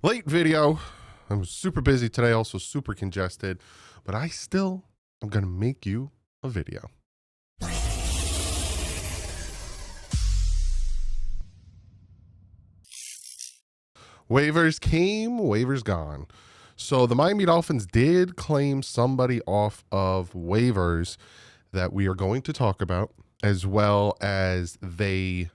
Late video. I'm super busy today, also super congested, but I still am going to make you a video. Waivers came, waivers gone. So the Miami Dolphins did claim somebody off of waivers that we are going to talk about, as well as they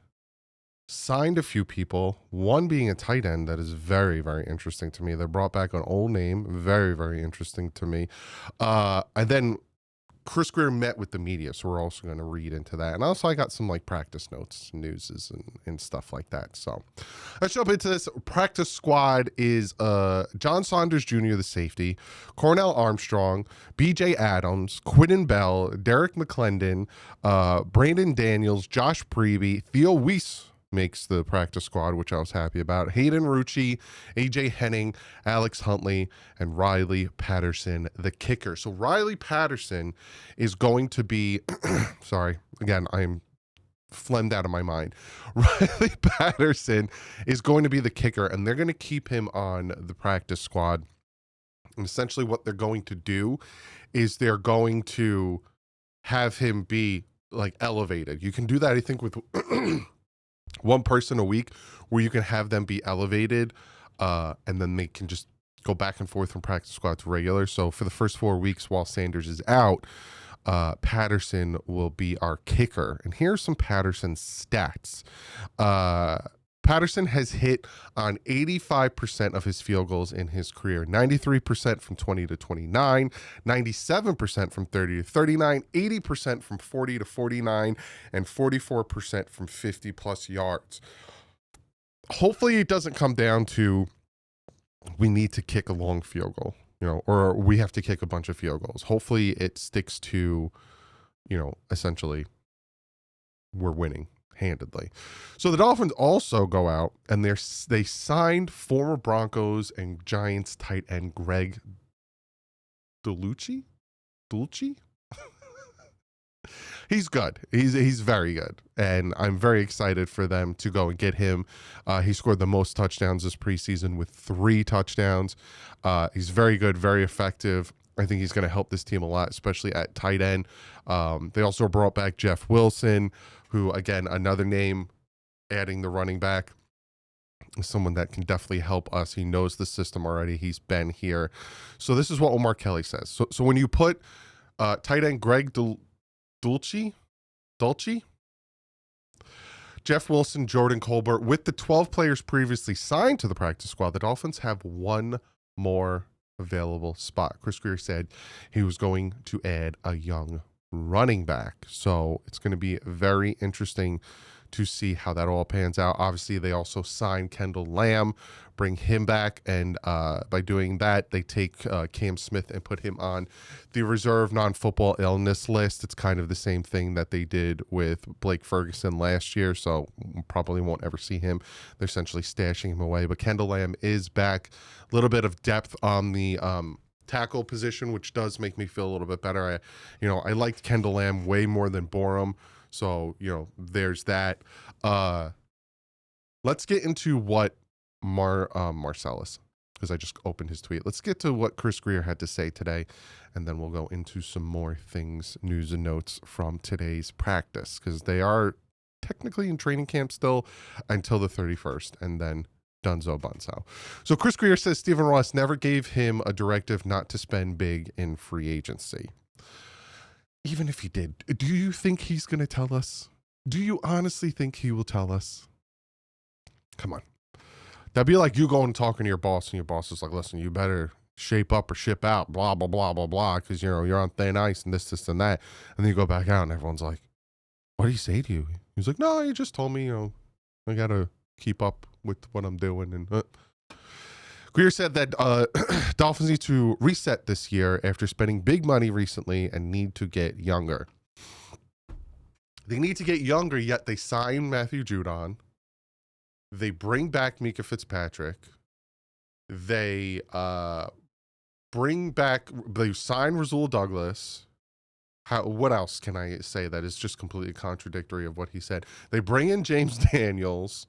signed a few people, one being a tight end that is very, very interesting to me. They brought back an old name, very, very interesting to me. And then Chris Greer met with the media, so we're also going to read into that. And also I got some like practice notes, newses, and stuff like that. So let's jump into this. Practice squad is John Saunders Jr., the safety, Cornell Armstrong, BJ Adams, Quinton Bell, Derek McClendon, Brandon Daniels, Josh Preby, Theo Weiss makes the practice squad, which I was happy about. Hayden Rucci, AJ Henning, Alex Huntley, and Riley Patterson, the kicker. So Riley Patterson is going to be, sorry, again, I'm phlegmed out of my mind. Riley Patterson is going to be the kicker, and they're going to keep him on the practice squad. And essentially what they're going to do is they're going to have him be like elevated. You can do that, I think, with one person a week where you can have them be elevated and then they can just go back and forth from practice squad to regular. So for the first 4 weeks while Sanders is out, Patterson will be our kicker. And here's some Patterson stats. Patterson has hit on 85% of his field goals in his career, 93% from 20 to 29, 97% from 30 to 39, 80% from 40 to 49, and 44% from 50 plus yards. Hopefully it doesn't come down to we need to kick a long field goal, or we have to kick a bunch of field goals. Hopefully it sticks to, essentially we're winning handedly. So the Dolphins also go out and they signed former Broncos and Giants tight end Greg Dulcich. He's good. He's very good, and I'm very excited for them to go and get him. He scored the most touchdowns this preseason with 3 touchdowns. He's very good, very effective. I think he's going to help this team a lot, especially at tight end. They also brought back Jeff Wilson, who, again, another name, adding the running back, someone that can definitely help us. He knows the system already. He's been here. So this is what Omar Kelly says. So when you put tight end Greg Dulcich, Jeff Wilson, Jordan Colbert, with the 12 players previously signed to the practice squad, the Dolphins have one more available spot. Chris Greer said he was going to add a young running back. So it's going to be very interesting to see how that all pans out. Obviously, they also signed Kendall Lamb, bring him back, and by doing that, they take Cam Smith and put him on the reserve non-football illness list. It's kind of the same thing that they did with Blake Ferguson last year, so probably won't ever see him. They're essentially stashing him away. But Kendall Lamb is back. A little bit of depth on the tackle position, which does make me feel a little bit better. I liked Kendall Lamb way more than Borum. So, there's that. Let's get into what Marcellus, because I just opened his tweet. Let's get to what Chris Greer had to say today, and then we'll go into some more things, news and notes from today's practice, because they are technically in training camp still until the 31st, and then Dunzo Bunzo. So Chris Greer says Stephen Ross never gave him a directive not to spend big in free agency. Even if he did, do you think he's going to tell us? Do you honestly think he will tell us? Come on. That'd be like you going and talking to your boss, and your boss is like, listen, you better shape up or ship out, blah, blah, blah, blah, blah, because, you're on thin ice and this, and that. And then you go back out and everyone's like, what did he say to you? He's like, no, he just told me, I got to keep up with what I'm doing. And Greer said that Dolphins need to reset this year after spending big money recently and need to get younger. They need to get younger, yet they sign Matthew Judon. They bring back Mika Fitzpatrick. They sign Rasul Douglas. What else can I say that is just completely contradictory of what he said? They bring in James Daniels.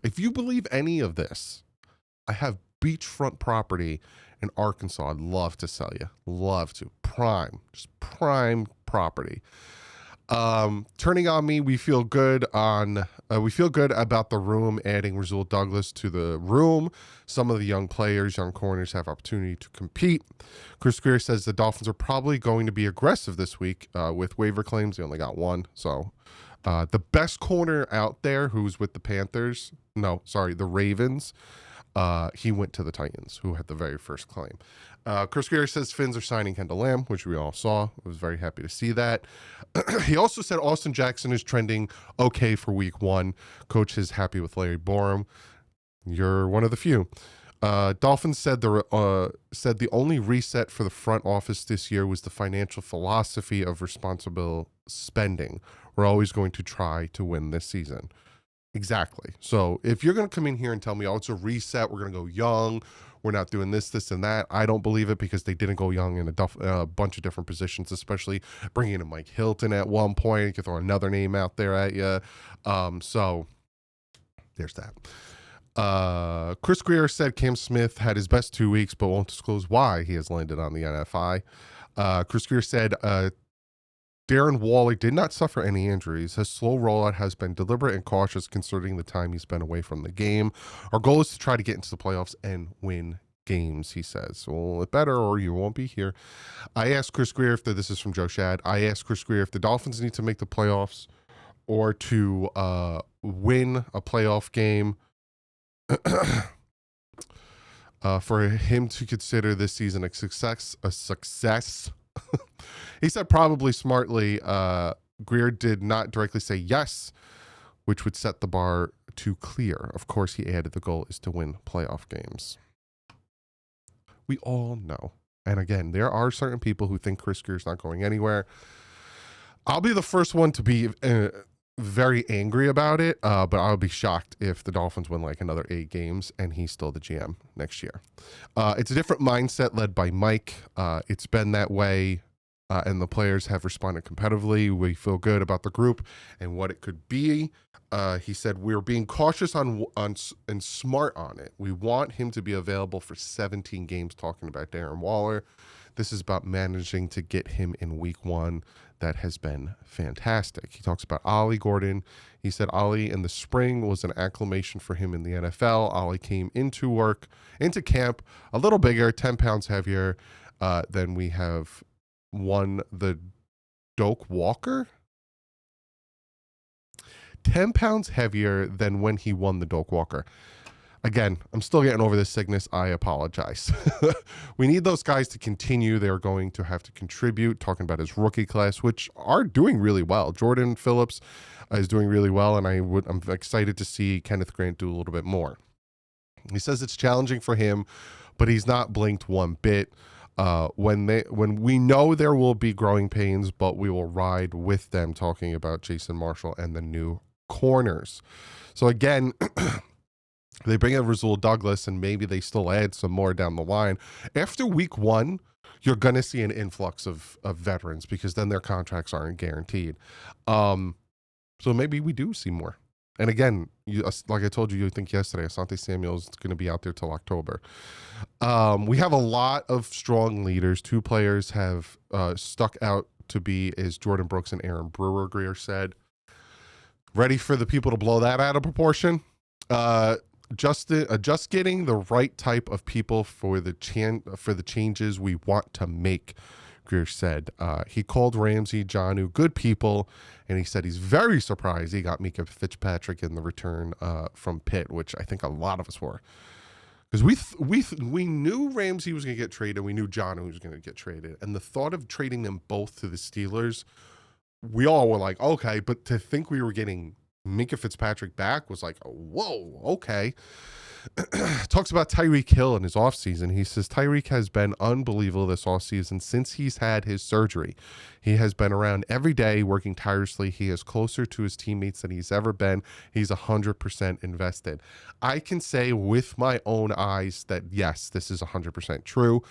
If you believe any of this, I have beachfront property in Arkansas. I'd love to sell you. Love to. Just prime property. Turning on me, we feel good about the room, adding Rasul Douglas to the room. Some of the young players, young corners have opportunity to compete. Chris Greer says the Dolphins are probably going to be aggressive this week with waiver claims. They only got one. So the best corner out there who's with the the Ravens, he went to the Titans, who had the very first claim. Chris Greer says Finns are signing Kendall Lamb, which we all saw. I was very happy to see that. He also said Austin Jackson is trending okay for week 1. Coach is happy with Larry Borum. You're one of the few. Dolphins said the only reset for the front office this year was the financial philosophy of responsible spending. We're always going to try to win this season. Exactly. So if you're going to come in here and tell me, oh, it's a reset, we're going to go young, we're not doing this, and that, I don't believe it, because they didn't go young in a bunch of different positions, especially bringing in Mike Hilton at one point. You could throw another name out there at you. So there's that. Chris Greer said Cam Smith had his best 2 weeks, but won't disclose why he has landed on the NFI. Chris Greer said Darren Waller did not suffer any injuries. His slow rollout has been deliberate and cautious considering the time he's been away from the game. Our goal is to try to get into the playoffs and win games, he says. Well, it better, or you won't be here. I asked Chris Greer this is from Joe Shad. I asked Chris Greer if the Dolphins need to make the playoffs or to win a playoff game for him to consider this season a success. He said probably smartly. Greer did not directly say yes, which would set the bar too clear. Of course, he added the goal is to win playoff games. We all know. And again, there are certain people who think Chris Greer's not going anywhere. I'll be the first one to be very angry about it, but I'll be shocked if the Dolphins win like another 8 games and he's still the GM next year. It's a different mindset led by Mike. It's been that way, and the players have responded competitively. We feel good about the group and what it could be. He said we're being cautious and smart on it. We want him to be available for 17 games, talking about Darren Waller. This is about managing to get him in week 1. That has been fantastic. He talks about Ollie Gordon. He said Ollie in the spring was an acclimation for him in the NFL. Ollie came into camp a little bigger, 10 pounds heavier than we have won the Doak Walker. 10 pounds heavier than when he won the Doak Walker. Again, I'm still getting over this sickness. I apologize. We need those guys to continue. They're going to have to contribute, talking about his rookie class, which are doing really well. Jordan Phillips is doing really well, and I'm excited to see Kenneth Grant do a little bit more. He says it's challenging for him, but he's not blinked one bit. When we know there will be growing pains, but we will ride with them, talking about Jason Marshall and the new corners. So again, they bring in Rasul Douglas, and maybe they still add some more down the line. After week 1, you're going to see an influx of veterans, because then their contracts aren't guaranteed. So maybe we do see more. And again, like I told you, I think yesterday, Asante Samuel is going to be out there till October. We have a lot of strong leaders. 2 players have stuck out to be is Jordan Brooks and Aaron Brewer, Greer said. Ready for the people to blow that out of proportion? Just getting the right type of people for the changes we want to make, Greer said. He called Ramsey, Jonnu good people, and he said he's very surprised he got Mika Fitzpatrick in the return from Pitt, which I think a lot of us were. Because we knew Ramsey was going to get traded, we knew Jonnu was going to get traded, and the thought of trading them both to the Steelers, we all were like, okay, but to think we were getting Minka Fitzpatrick back was like, whoa, okay. Talks about Tyreek Hill in his offseason. He says Tyreek has been unbelievable this offseason since he's had his surgery. He has been around every day working tirelessly. He is closer to his teammates than he's ever been. He's 100% invested. I can say with my own eyes that, yes, this is 100% true.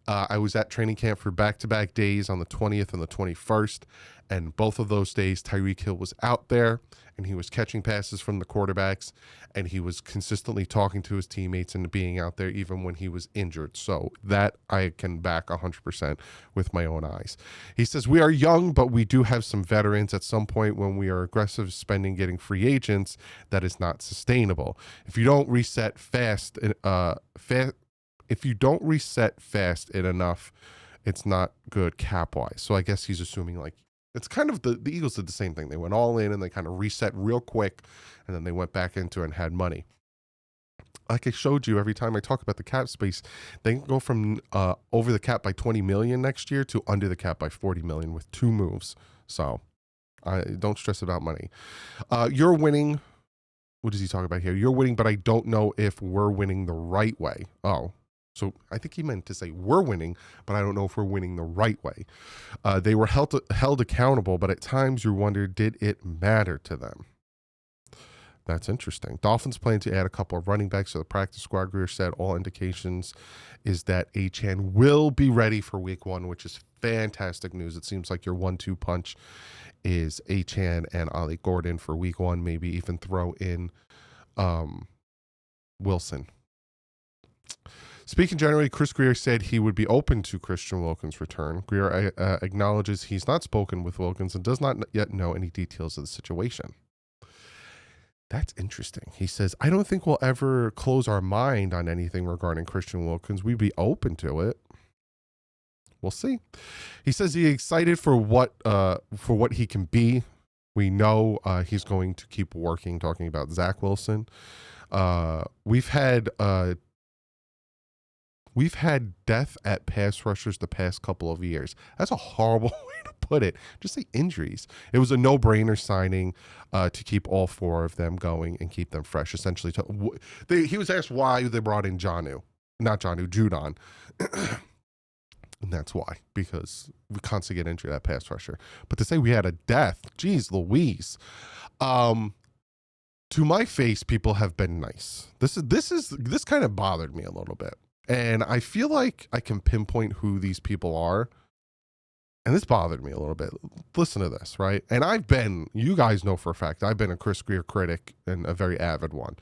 I was at training camp for back-to-back days on the 20th and the 21st, And both of those days, Tyreek Hill was out there and he was catching passes from the quarterbacks and he was consistently talking to his teammates and being out there even when he was injured. So that I can back 100% with my own eyes. He says, we are young, but we do have some veterans. At some point when we are aggressive spending, getting free agents, that is not sustainable. If you don't reset fast, if you don't reset fast enough, it's not good cap-wise. So I guess he's assuming like, it's kind of the Eagles did the same thing. They went all in and they kind of reset real quick and then they went back into it and had money. Like I showed you, every time I talk about the cap space, they can go from over the cap by 20 million next year to under the cap by 40 million with 2 moves. So don't stress about money. You're winning. What does he talk about here? You're winning, but I don't know if we're winning the right way. Oh. So I think he meant to say we're winning, but I don't know if we're winning the right way. They were held accountable, but at times you wonder, did it matter to them? That's interesting. Dolphins plan to add a couple of running backs to the practice squad. Greer said all indications is that Achane will be ready for week 1, which is fantastic news. It seems like your 1-2 punch is Achane and Ollie Gordon for week 1, maybe even throw in Wilson. Speaking generally, Chris Greer said he would be open to Christian Wilkins' return. Greer acknowledges he's not spoken with Wilkins and does not yet know any details of the situation. That's interesting. He says, I don't think we'll ever close our mind on anything regarding Christian Wilkins. We'd be open to it. We'll see. He says he's excited for what he can be. We know he's going to keep working, talking about Zach Wilson. We've had death at pass rushers the past couple of years. That's a horrible way to put it. Just say injuries. It was a no-brainer signing to keep all 4 of them going and keep them fresh. Essentially, he was asked why they brought in Judon. And that's why, because we constantly get injured at pass rusher. But to say we had a death, geez Louise. To my face, people have been nice. This kind of bothered me a little bit. And I feel like I can pinpoint who these people are. And this bothered me a little bit. Listen to this, right? And you guys know for a fact, I've been a Chris Greer critic and a very avid one.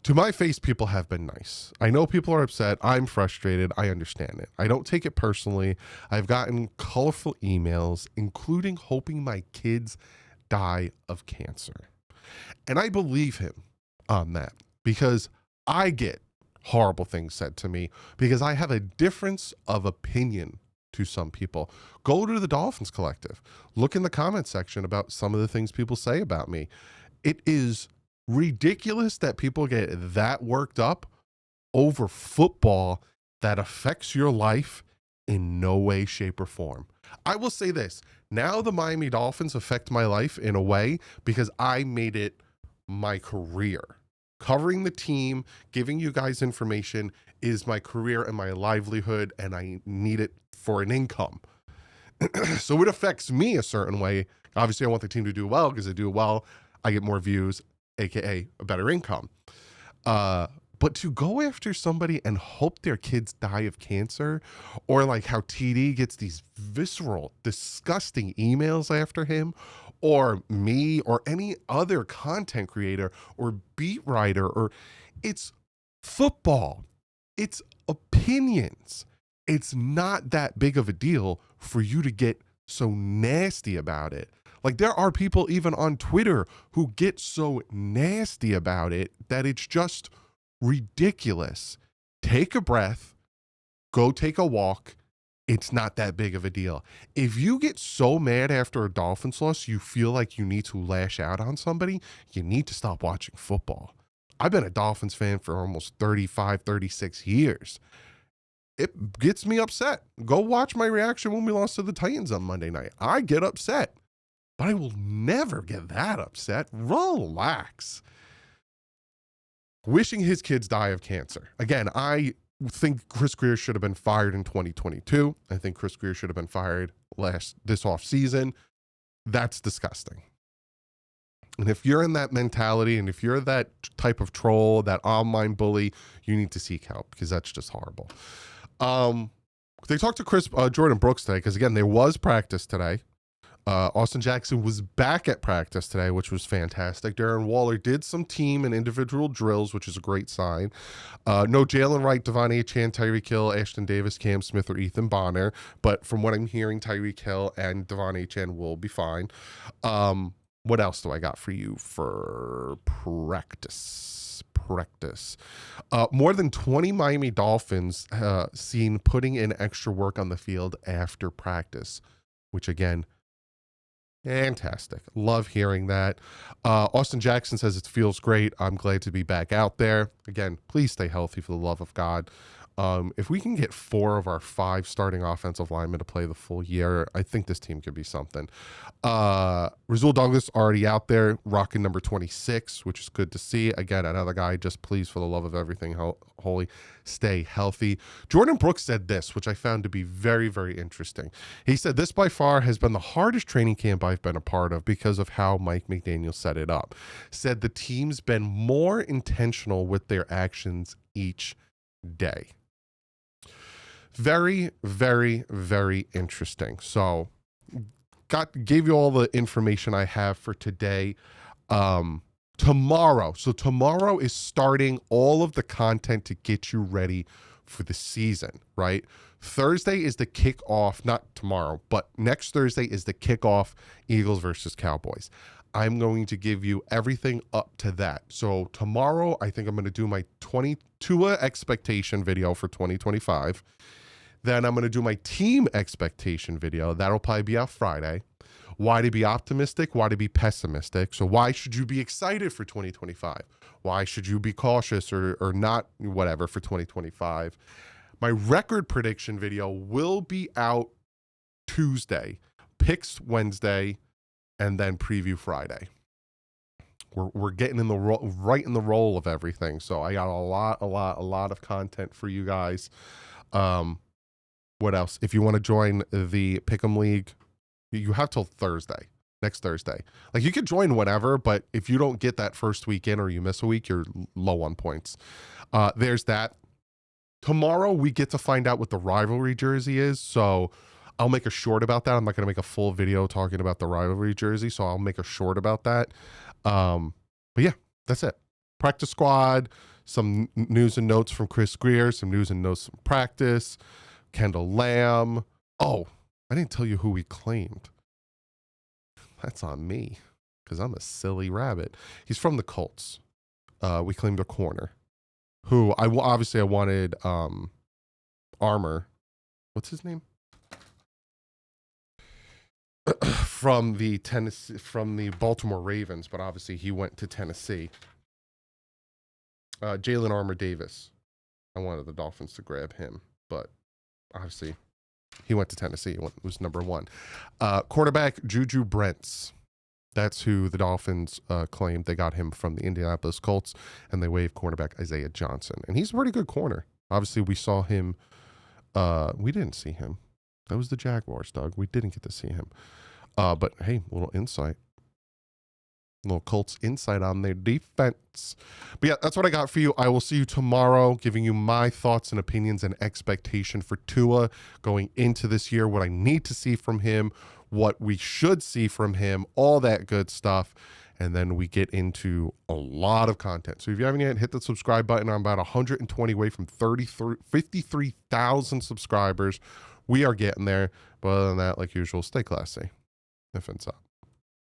To my face, people have been nice. I know people are upset. I'm frustrated. I understand it. I don't take it personally. I've gotten colorful emails, including hoping my kids die of cancer. And I believe him on that because I get horrible things said to me because I have a difference of opinion to some people. Go to the Dolphins Collective. Look in the comment section about some of the things people say about me. It is ridiculous that people get that worked up over football that affects your life in no way, shape, or form. I will say this. Now the Miami Dolphins affect my life in a way because I made it my career. Covering the team, giving you guys information is my career and my livelihood, and I need it for an income. So it affects me a certain way. Obviously, I want the team to do well because they do well. I get more views, aka a better income. But to go after somebody and hope their kids die of cancer, or like how TD gets these visceral, disgusting emails after him, or me, or any other content creator or beat writer, or it's football. It's opinions. It's not that big of a deal for you to get so nasty about it. Like there are people even on Twitter who get so nasty about it that it's just ridiculous. Take a breath, go take a walk. It's not that big of a deal. If you get so mad after a Dolphins loss, you feel like you need to lash out on somebody, you need to stop watching football. I've been a Dolphins fan for almost 35, 36 years. It gets me upset. Go watch my reaction when we lost to the Titans on Monday night. I get upset, but I will never get that upset. Relax. Wishing his kids die of cancer. Again, I think Chris Greer should have been fired in 2022. I think Chris Greer should have been fired this off season. That's disgusting. And if you're in that mentality and if you're that type of troll, that online bully, you need to seek help because that's just horrible. They talked to Jordan Brooks today because, again, there was practice today. Austin Jackson was back at practice today, which was fantastic. Darren Waller did some team and individual drills, which is a great sign. No Jalen Wright, Devon Achane, Tyreek Hill, Ashton Davis, Cam Smith, or Ethan Bonner. But from what I'm hearing, Tyreek Hill and Devon Achane will be fine. What else do I got for you for practice? More than 20 Miami Dolphins seen putting in extra work on the field after practice, which again, fantastic. Love hearing that. Austin Jackson says it feels great. I'm glad to be back out there. Again, please stay healthy for the love of God. If we can get 4 of our 5 starting offensive linemen to play the full year, I think this team could be something. Rasul Douglas already out there, rocking number 26, which is good to see. Again, another guy, just please, for the love of everything holy, stay healthy. Jordan Brooks said this, which I found to be very, very interesting. He said, this by far has been the hardest training camp I've been a part of because of how Mike McDaniel set it up. Said the team's been more intentional with their actions each day. Very, very, very interesting. So gave you all the information I have for today. Tomorrow is starting all of the content to get you ready for the season, right? Thursday is the kickoff, not tomorrow, but next Thursday is the kickoff, Eagles versus Cowboys. I'm going to give you everything up to that. So tomorrow, I think I'm going to do my 22 expectation video for 2025. Then I'm going to do my team expectation video. That'll probably be out Friday. Why to be optimistic, why to be pessimistic. So why should you be excited for 2025? Why should you be cautious or not, whatever, for 2025? My record prediction video will be out Tuesday, picks Wednesday, and then preview Friday. We're getting in the right in the roll of everything. So I got a lot of content for you guys. What else? If you want to join the Pick'em League, you have till next Thursday. Like, you could join whenever, but if you don't get that first week in or you miss a week, you're low on points. There's that. Tomorrow, we get to find out what the rivalry jersey is. So I'll make a short about that. I'm not going to make a full video talking about the rivalry jersey, so I'll make a short about that. But yeah, that's it. Practice squad, some news and notes from Chris Greer, some news and notes from practice. Kendall Lamb. Oh, I didn't tell you who we claimed. That's on me, because I'm a silly rabbit. He's from the Colts. We claimed a corner, who I wanted Armor. What's his name? from the Baltimore Ravens, but obviously he went to Tennessee. Jalen Armour Davis. I wanted the Dolphins to grab him, but obviously he went to Tennessee. He was number 1. Quarterback Juju Brents. That's who the Dolphins claimed. They got him from the Indianapolis Colts, and they waived cornerback Isaiah Johnson. And he's a pretty good corner. Obviously, we saw him. We didn't see him. That was the Jaguars, Doug. We didn't get to see him. But hey, a little insight. Little Colts insight on their defense. But yeah, that's what I got for you. I will see you tomorrow, giving you my thoughts and opinions and expectation for Tua going into this year, what I need to see from him, what we should see from him, all that good stuff. And then we get into a lot of content. So if you haven't yet, hit the subscribe button. I'm about 120 away from 53,000 subscribers. We are getting there. But other than that, like usual, stay classy. Finsup.